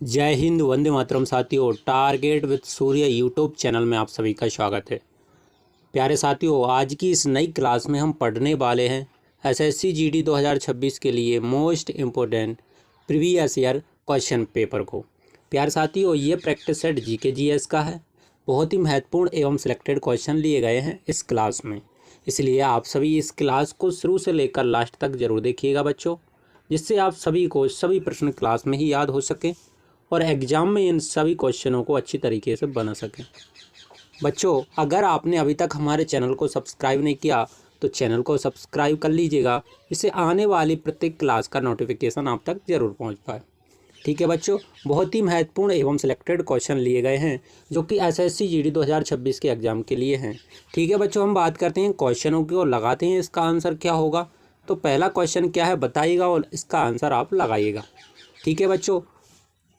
जय हिंद, वंदे मातरम। साथियों, target with Surya YouTube channel में आप सभी का स्वागत है। प्यारे साथियों, आज की इस नई क्लास में हम पढ़ने वाले हैं एसएससी जीडी 2026 के लिए most important previous year question paper को। प्यारे साथियों, ये प्रैक्टिस सेट जीके जीएस का है। बहुत ही महत्वपूर्ण एवं सिलेक्टेड क्वेश्चन लिए गए हैं इस क्लास में, इसलिए आप सभी इस क्लास को शुरू से लेकर लास्ट तक जरूर देखिएगा बच्चों, जिससे आप सभी को सभी प्रश्न क्लास में ही याद हो सके और एग्ज़ाम में इन सभी क्वेश्चनों को अच्छी तरीके से बना सकें। बच्चों, अगर आपने अभी तक हमारे चैनल को सब्सक्राइब नहीं किया तो चैनल को सब्सक्राइब कर लीजिएगा, इससे आने वाली प्रत्येक क्लास का नोटिफिकेशन आप तक ज़रूर पहुंच पाए। ठीक है बच्चों, बहुत ही महत्वपूर्ण एवं सिलेक्टेड क्वेश्चन लिए गए हैं जो कि एसएससी जीडी 2026 के एग्ज़ाम के लिए हैं। ठीक है बच्चों, हम बात करते हैं क्वेश्चनों की और लगाते हैं इसका आंसर क्या होगा। तो पहला क्वेश्चन क्या है बताइएगा और इसका आंसर आप लगाइएगा। ठीक है बच्चों,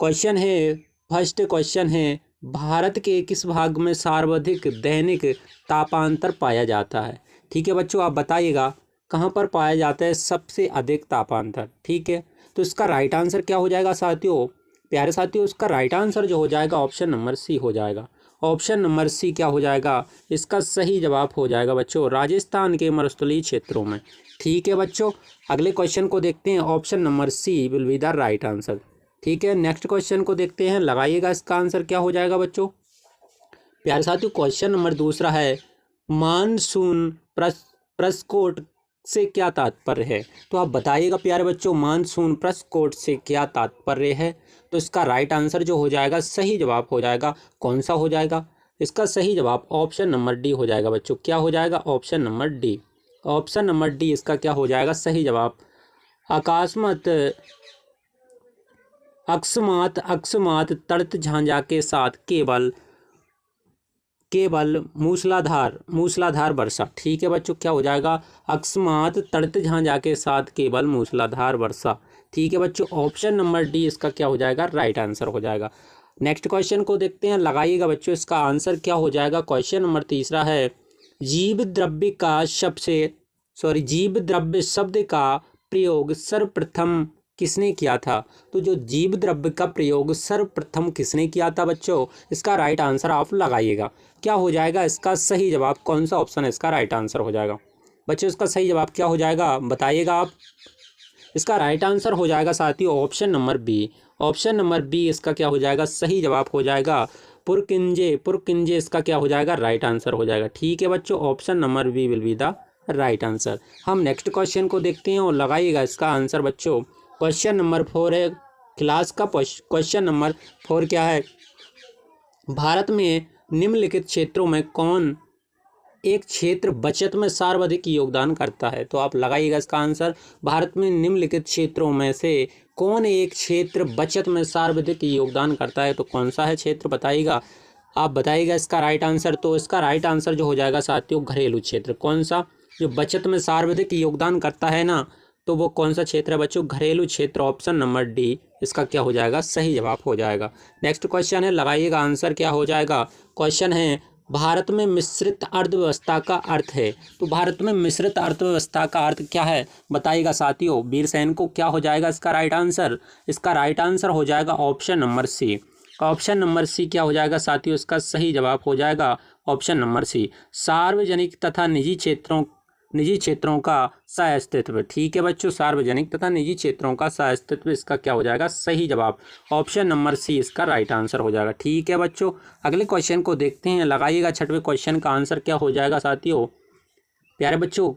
क्वेश्चन है, फर्स्ट क्वेश्चन है, भारत के किस भाग में सर्वाधिक दैनिक तापांतर पाया जाता है। ठीक है बच्चों, आप बताइएगा कहाँ पर पाया जाता है सबसे अधिक तापांतर। ठीक है, तो इसका राइट आंसर क्या हो जाएगा साथियों। प्यारे साथियों, इसका राइट आंसर जो हो जाएगा ऑप्शन नंबर सी हो जाएगा। ऑप्शन नंबर सी क्या हो जाएगा, इसका सही जवाब हो जाएगा बच्चों राजस्थान के मरुस्थलीय क्षेत्रों में। ठीक है बच्चों, अगले क्वेश्चन को देखते हैं। Option number C will be the right answer. ठीक है, नेक्स्ट क्वेश्चन को देखते हैं, लगाइएगा इसका आंसर क्या हो जाएगा बच्चों। प्यारे साथियों, क्वेश्चन नंबर दूसरा है, मानसून प्रस्कोट से क्या तात्पर्य है। तो आप बताइएगा प्यारे बच्चों, मानसून प्रस्कोट से क्या तात्पर्य है। तो इसका राइट आंसर जो हो जाएगा, सही जवाब हो जाएगा, कौन सा हो जाएगा। इसका सही जवाब ऑप्शन नंबर डी हो जाएगा बच्चों। क्या हो जाएगा, option number D. Option number D इसका क्या हो जाएगा, सही जवाब। अकस्मात तड़त झांझा के साथ केवल मूसलाधार वर्षा। ठीक है बच्चों, क्या हो जाएगा, अकस्मात तड़त झांझा के साथ केवल मूसलाधार वर्षा। ठीक है बच्चों, ऑप्शन नंबर डी इसका क्या हो जाएगा, राइट आंसर हो जाएगा। नेक्स्ट क्वेश्चन को देखते हैं, लगाइएगा बच्चों इसका आंसर क्या हो जाएगा। क्वेश्चन नंबर तीसरा है, जीव द्रव्य शब्द का प्रयोग सर्वप्रथम किसने किया था। तो जो जीव द्रव्य का प्रयोग सर्वप्रथम किसने किया था बच्चों, इसका राइट आंसर आप लगाइएगा। क्या हो जाएगा इसका सही जवाब, कौन सा ऑप्शन है इसका राइट आंसर हो जाएगा बच्चों। इसका सही जवाब क्या हो जाएगा बताइएगा आप। इसका राइट आंसर हो जाएगा साथियों option number B. Option number B इसका क्या हो जाएगा, सही जवाब हो जाएगा पुरकिंजे इसका क्या हो जाएगा, राइट आंसर हो जाएगा। ठीक है बच्चों, option number B will be the right answer. हम नेक्स्ट क्वेश्चन को देखते हैं और लगाइएगा इसका आंसर बच्चों। क्वेश्चन नंबर 4 है, क्लास का क्वेश्चन नंबर 4 क्या है, भारत में निम्नलिखित क्षेत्रों में कौन एक क्षेत्र बचत में सर्वाधिक योगदान करता है। तो आप लगाइएगा इसका आंसर, भारत में निम्नलिखित क्षेत्रों में से कौन एक क्षेत्र बचत में सर्वाधिक योगदान करता है। तो कौन सा है क्षेत्र बताइएगा, आप बताइएगा इसका राइट आंसर। तो इसका राइट आंसर जो हो जाएगा साथियों, घरेलू क्षेत्र। कौन सा, जो बचत में सर्वाधिक योगदान करता है ना, तो वो कौन सा क्षेत्र है बच्चों, घरेलू क्षेत्र। ऑप्शन नंबर डी इसका क्या हो जाएगा, सही जवाब हो जाएगा। नेक्स्ट क्वेश्चन है, लगाइएगा आंसर क्या हो जाएगा। क्वेश्चन है, भारत में मिश्रित अर्थव्यवस्था का अर्थ है। तो भारत में मिश्रित अर्थव्यवस्था का अर्थ क्या है बताइएगा साथियों। वीरसेन को क्या हो जाएगा इसका राइट आंसर। इसका राइट आंसर हो जाएगा option number C. Option number C क्या हो जाएगा साथियों, इसका सही जवाब हो जाएगा ऑप्शन नंबर सी, सार्वजनिक तथा निजी क्षेत्रों का सह-अस्तित्व। ठीक है बच्चों, सार्वजनिक तथा निजी क्षेत्रों का सह-अस्तित्व इसका क्या हो जाएगा, सही जवाब ऑप्शन नंबर सी इसका राइट आंसर हो जाएगा। ठीक है बच्चों, अगले क्वेश्चन को देखते हैं, लगाइएगा छठवें क्वेश्चन का आंसर क्या हो जाएगा साथियों। प्यारे बच्चों,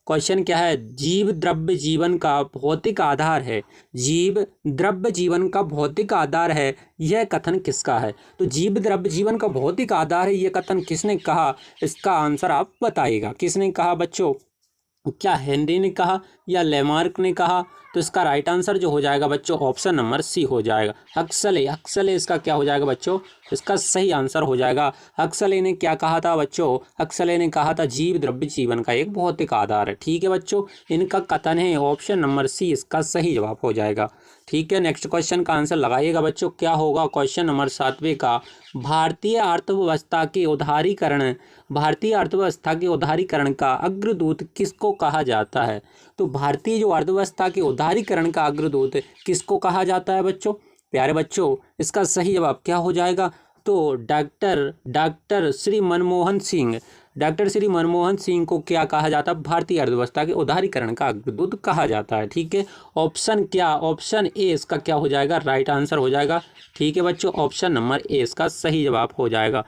क्वेश्चन क्या है, जीव द्रव्य जीवन का भौतिक आधार है। जीव द्रव्य जीवन का भौतिक आधार है, यह कथन किसका है। तो जीव द्रव्य जीवन का भौतिक आधार है, यह कथन किसने कहा, इसका आंसर आप बताइएगा। किसने कहा बच्चों, क्या हेनरी ने कहा या लेमार्क ने कहा। तो इसका राइट आंसर जो हो जाएगा बच्चों, ऑप्शन नंबर सी हो जाएगा। हक्सले इसका क्या हो जाएगा बच्चों, इसका सही आंसर हो जाएगा। हक्सले ने क्या कहा था बच्चों, हक्सले ने कहा था जीव द्रव्य जीवन का एक भौतिक आधार है। ठीक है बच्चों, इनका कथन है ऑप्शन नंबर सी इसका सही जवाब हो जाएगा। ठीक है, नेक्स्ट क्वेश्चन का आंसर लगाइएगा बच्चों, क्या होगा क्वेश्चन नंबर 7वें का, भारतीय अर्थव्यवस्था के उदारीकरण का अग्रदूत किसको कहा जाता है। तो भारतीय जो अर्थव्यवस्था के उदारीकरण का अग्रदूत किसको कहा जाता है बच्चों। प्यारे बच्चों इसका सही जवाब क्या हो जाएगा? तो डॉक्टर श्री मनमोहन सिंह को क्या कहा जाता है? भारतीय अर्थव्यवस्था के उदारीकरण का अग्रदूत कहा जाता है। ठीक है, ऑप्शन ए इसका क्या हो जाएगा? राइट आंसर हो जाएगा। ठीक है बच्चों, ऑप्शन नंबर ए इसका सही जवाब हो जाएगा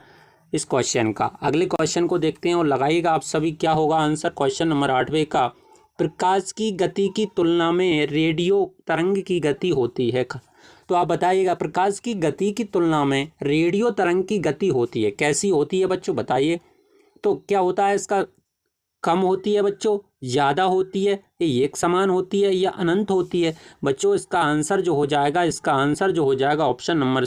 इस क्वेश्चन का। अगले क्वेश्चन को देखते हैं और लगाइएगा आप सभी क्या होगा आंसर। क्वेश्चन नंबर 8वें का, प्रकाश की गति की तुलना में रेडियो तरंग की गति होती है। तो आप बताइएगा, प्रकाश की गति की तुलना में रेडियो तरंग की गति होती है, कैसी होती है बच्चों बताइए। तो क्या होता है इसका? कम होती है बच्चों, ज़्यादा होती है, ये एक समान होती है या अनंत होती है? बच्चों इसका आंसर जो हो जाएगा ऑप्शन नंबर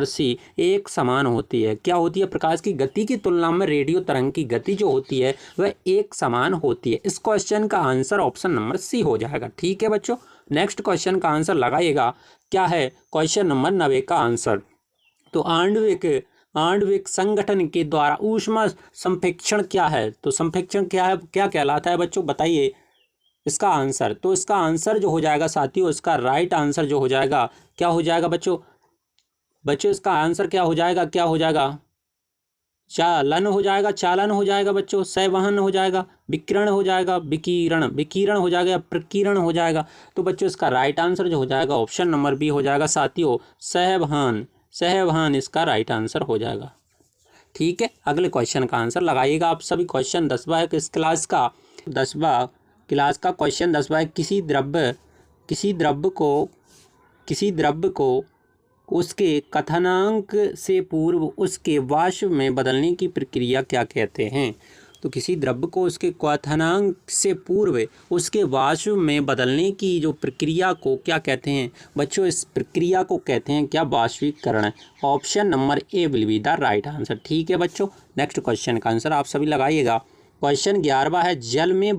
सी एक समान होती है। क्या होती है? प्रकाश की गति की तुलना में रेडियो तरंग की गति जो होती है वह एक समान होती है। इस क्वेश्चन का आंसर ऑप्शन नंबर सी हो जाएगा। ठीक है बच्चों, नेक्स्ट क्वेश्चन का आंसर लगाइएगा क्या है क्वेश्चन नंबर 9 का आंसर। तो आणविक संगठन के द्वारा ऊष्मा संप्रेक्षण क्या है? तो संप्रेक्षण क्या है, क्या कहलाता है बच्चों बताइए इसका आंसर। तो इसका आंसर जो हो जाएगा साथियों, इसका राइट आंसर जो हो जाएगा क्या हो जाएगा बच्चों इसका आंसर क्या हो जाएगा? चालन हो जाएगा बच्चों, संवहन हो जाएगा, विकिरण हो जाएगा, विकिरण हो जाएगा या प्रकीर्ण हो जाएगा। तो बच्चों इसका राइट आंसर जो हो जाएगा ऑप्शन नंबर बी हो जाएगा साथियों, सहवहन इसका राइट आंसर हो जाएगा। ठीक है, अगले क्वेश्चन का आंसर लगाइएगा आप सभी। क्वेश्चन 10वां है इस क्लास का, 10वां क्लास का क्वेश्चन 10वां है, किसी द्रव्य को उसके कथनांक से पूर्व उसके वाष्प में बदलने की प्रक्रिया क्या कहते हैं? तो किसी द्रव्य को उसके क्वथनांक से पूर्व उसके वाष्प में बदलने की जो प्रक्रिया को क्या कहते हैं बच्चों? इस प्रक्रिया को कहते हैं क्या? वाष्पीकरण। Option number A will be the right answer. ठीक है बच्चों, नेक्स्ट क्वेश्चन का आंसर आप सभी लगाइएगा। क्वेश्चन 11वां है, जल में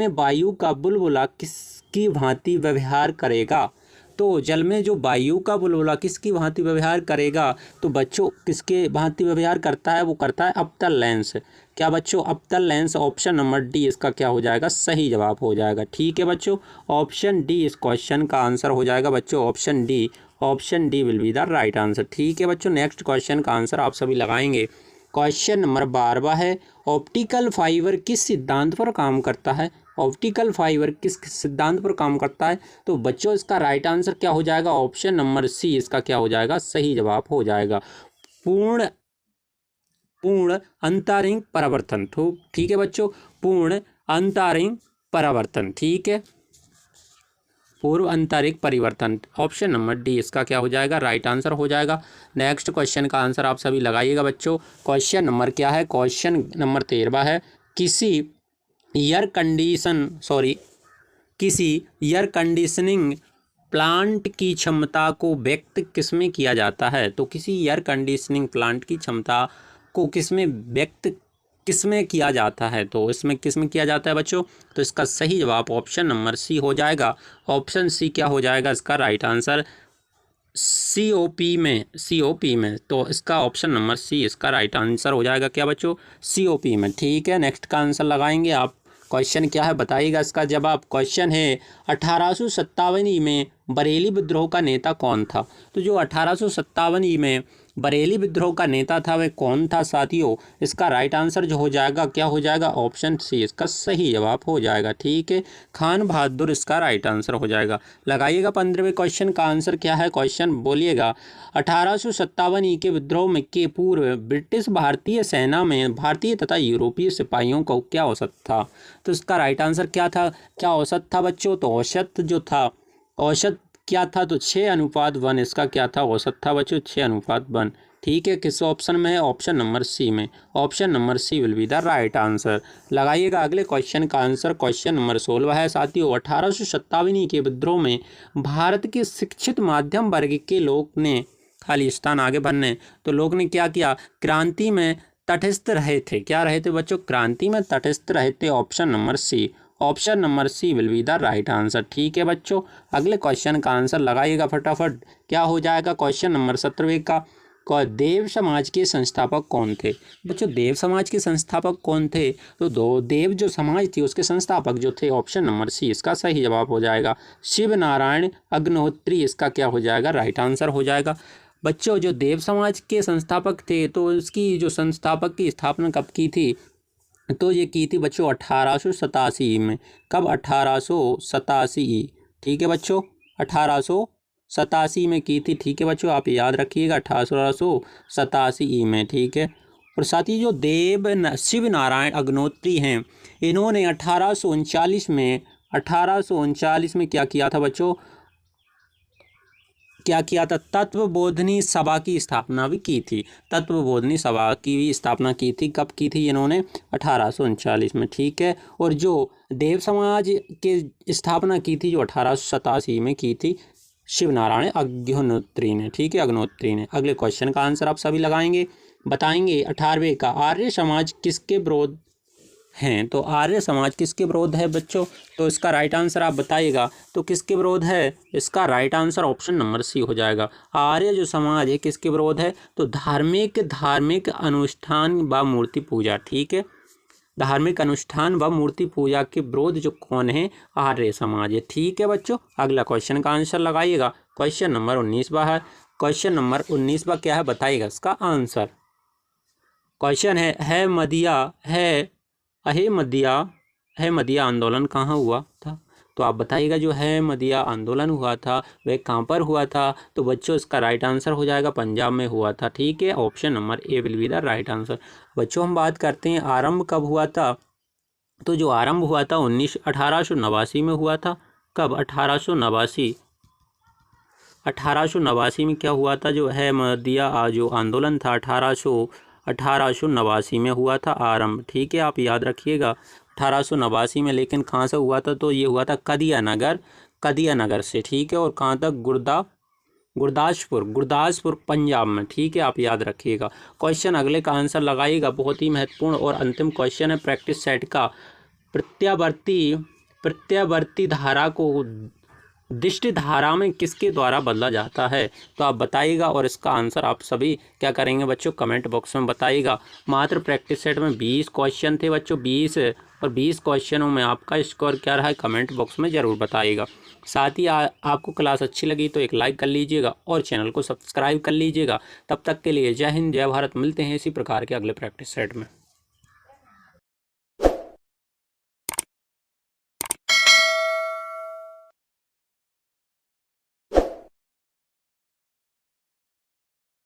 वायु का बुलबुला किसकी भांति व्यवहार करेगा? तो जल में जो वायु का बुलबुला किसकी भांति व्यवहार करेगा? तो बच्चों किसके भांति व्यवहार करता है? वो करता है अवतल लेंस। क्या बच्चों? अवतल लेंस। ऑप्शन नंबर डी इसका क्या हो जाएगा? सही जवाब हो जाएगा। ठीक है बच्चों, ऑप्शन डी इस क्वेश्चन का आंसर हो जाएगा बच्चों, option D will be the right answer. ठीक है बच्चों, नेक्स्ट क्वेश्चन का आंसर आप सभी लगाएंगे। क्वेश्चन नंबर 12वां है, ऑप्टिकल फाइबर किस सिद्धांत पर काम करता है? ऑप्टिकल फाइबर किस सिद्धांत पर काम करता है? तो बच्चों इसका राइट आंसर क्या हो जाएगा? ऑप्शन नंबर सी इसका क्या हो जाएगा? सही जवाब हो जाएगा, पूर्ण अंतरिंग परावर्तन। ठीक है बच्चों, पूर्ण अंतरिंग परावर्तन। ठीक है, पूर्व अंतरिक परिवर्तन। ऑप्शन नंबर डी इसका क्या हो जाएगा? राइट आंसर हो जाएगा। नेक्स्ट क्वेश्चन का आंसर आप सभी लगाइएगा बच्चों। क्वेश्चन नंबर क्या है? क्वेश्चन नंबर 13वां है, किसी एयर कंडीशनिंग प्लांट की क्षमता को व्यक्त किसमें किया जाता है? तो किसी एयर कंडीशनिंग प्लांट की क्षमता को किसमें किया जाता है? तो इसमें किसमें किया जाता है बच्चों? तो इसका सही जवाब ऑप्शन नंबर सी हो जाएगा। ऑप्शन सी क्या हो जाएगा इसका राइट आंसर? सीओपी में। तो इसका ऑप्शन नंबर सी इसका राइट आंसर हो जाएगा क्या बच्चों? सीओपी में। ठीक है, नेक्स्ट का आंसर लगाएंगे आप। क्वेश्चन क्या है बताइएगा इसका जवाब। क्वेश्चन है, 1857 में बरेली विद्रोह का नेता कौन था? तो जो 1857 में बरेली विद्रोह का नेता था वह कौन था साथियों? इसका राइट आंसर जो हो जाएगा क्या हो जाएगा? ऑप्शन सी इसका सही जवाब हो जाएगा। ठीक है, खान बहादुर इसका राइट आंसर हो जाएगा। लगाइएगा 15वें क्वेश्चन का आंसर क्या है? क्वेश्चन बोलिएगा, 1857 के विद्रोह में के पूर्व ब्रिटिश भारतीय सेना में भारतीय तथा यूरोपीय सिपाहियों का क्या औसत था? तो इसका राइट आंसर क्या था? क्या औसत था बच्चों? तो औसत क्या था? तो 6:1 इसका क्या था? औसत था बच्चों 6:1। ठीक है, किस ऑप्शन में है? ऑप्शन नंबर सी में। Option number C will be the right answer. लगाइएगा अगले क्वेश्चन का आंसर। क्वेश्चन नंबर 16 है साथियों, 1857 के विद्रोह में भारत के शिक्षित मध्यम वर्ग के लोग ने, खाली स्थान आगे भरने, तो लोग ने क्या किया? क्रांति में तटस्थ रहे थे। क्या रहे थे बच्चों? क्रांति में तटस्थ रहे थे। Option number C will be the right answer. ठीक है बच्चों, अगले क्वेश्चन का आंसर लगाइएगा फटाफट। क्या हो जाएगा? क्वेश्चन नंबर 17 का, देव समाज के संस्थापक कौन थे? बच्चों देव समाज के संस्थापक कौन थे? तो दो देव जो समाज थी उसके संस्थापक जो थे ऑप्शन नंबर सी इसका सही जवाब हो जाएगा। शिव नारायण अग्निहोत्री इसका क्या हो जाएगा? राइट आंसर हो जाएगा। बच्चों जो देव समाज के संस्थापक थे तो उसकी जो संस्थापक की स्थापना कब की थी? तो ये की थी बच्चों 1887 में। कब? 1887। ठीक है बच्चों, 1887 में की थी। ठीक है बच्चों, आप याद रखिएगा 1887 में। ठीक है। और साथ ही जो शिव नारायण अग्निहोत्री हैं, इन्होंने 1839 में क्या किया था बच्चों? क्या किया था? तत्वबोधिनी सभा की स्थापना भी की थी। तत्वबोधिनी सभा की भी स्थापना की थी। कब की थी इन्होंने? 1839 में। ठीक है। और जो देव समाज के स्थापना की थी जो 1887 में की थी शिवनारायण अग्निहोत्री ने। ठीक है, अग्निहोत्री ने। अगले क्वेश्चन का आंसर आप सभी लगाएंगे, बताएंगे। 18वें का आर्य समाज किसके विरोध हैं? तो आर्य समाज किसके विरोध है बच्चों? तो इसका राइट आंसर आप बताइएगा। तो किसके विरोध है? इसका right answer option number C हो जाएगा। आर्य जो समाज है किसके विरोध है? तो धार्मिक अनुष्ठान व मूर्ति पूजा। ठीक है, धार्मिक अनुष्ठान व मूर्ति पूजा के विरोध जो कौन है? आर्य समाज है। ठीक है बच्चों, अगला क्वेश्चन का आंसर लगाइएगा। क्वेश्चन नंबर 19वां है। क्वेश्चन नंबर 19वां क्या है बताइएगा इसका आंसर। क्वेश्चन है मदिया आंदोलन कहाँ हुआ था? तो आप बताइएगा जो है मदिया आंदोलन हुआ था वह कहाँ पर हुआ था? तो बच्चों इसका राइट आंसर हो जाएगा पंजाब में हुआ था। ठीक है, option number A will be the right answer. बच्चों हम बात करते हैं आरंभ कब हुआ था? तो जो आरंभ हुआ था 1889 में हुआ था। कब? 1889 में क्या हुआ था? जो है मदिया जो आंदोलन था 1889 में हुआ था आरंभ। ठीक है, आप याद रखिएगा 1889 में। लेकिन कहाँ से हुआ था? तो ये हुआ था कदिया नगर से। ठीक है, और कहाँ तक? गुरदासपुर पंजाब में। ठीक है, आप याद रखिएगा। क्वेश्चन अगले का आंसर लगाइएगा, बहुत ही महत्वपूर्ण और अंतिम क्वेश्चन है प्रैक्टिस सेट का। प्रत्यावर्ती धारा को दिष्ट धारा में किसके द्वारा बदला जाता है? तो आप बताइएगा और इसका आंसर आप सभी क्या करेंगे बच्चों? कमेंट बॉक्स में बताइएगा। मात्र प्रैक्टिस सेट में 20 क्वेश्चन थे बच्चों, 20 और 20 क्वेश्चनों में आपका स्कोर क्या रहा है कमेंट बॉक्स में ज़रूर बताइएगा। साथ ही आपको क्लास अच्छी लगी तो एक लाइक कर लीजिएगा और चैनल को सब्सक्राइब कर लीजिएगा। तब तक के लिए जय हिंद, जय भारत। मिलते हैं इसी प्रकार के अगले प्रैक्टिस सेट में।